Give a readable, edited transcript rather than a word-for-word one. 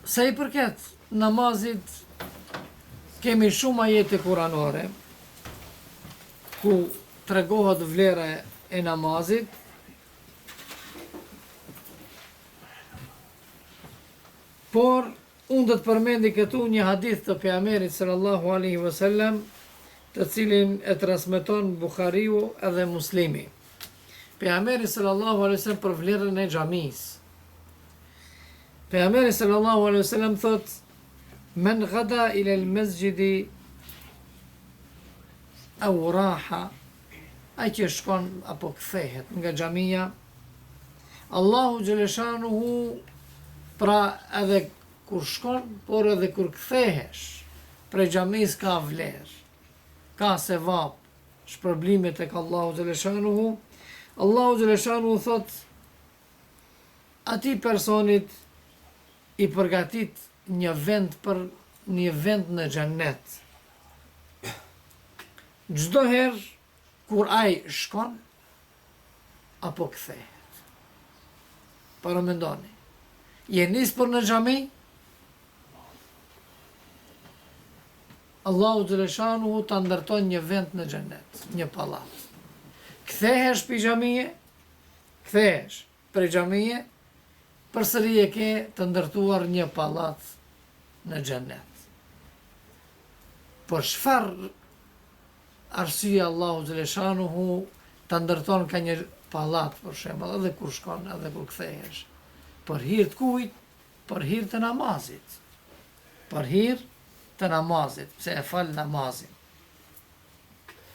Sa I përket namazit, kemi shumë ajete kuranore ku tregohet vlera e namazit. Por unë do të përmendi këtu një hadith të pejgamberit sallallahu alaihi wasallam, të cilin e transmeton Buhariu edhe Muslimi. Pejgamberi sallallahu alaihi wasallam për vlerën e xhamisë. Pejgamberi sallallahu alaihi wasallam thot: "Men ghada ila al-masjidi aw raha", ai që shkon apo kthehet nga xhamia, Allahu xhaleshanuhu, pra edhe kur shkon, por edhe kur kthehesh prej xhamis ka vlerë, ka sevap, shpërblime tek Allahu xhaleshanuhu. Allahu xhaleshanuhu thot atij personit I përgatit një vend në xhennet. Çdo herë kur ai shkon apo kthehet. Para mendoni, je nis për në xhami, Allahu xhaleshanuhu ta ndërton një vend në xhennet, një pallat. Kthehesh për xhamie, kthehesh për xhamie, përsëri e ke të ndërtuar një pallat në xhennet. Por çfarë arsye Allahu xhaleshanuhu ta ndërton ka një pallat, për shembull, edhe kur shkon, edhe kur kthehesh? Për hir të kujt? Për hir të namazit. Për hir të namazit, pse e fal namazin.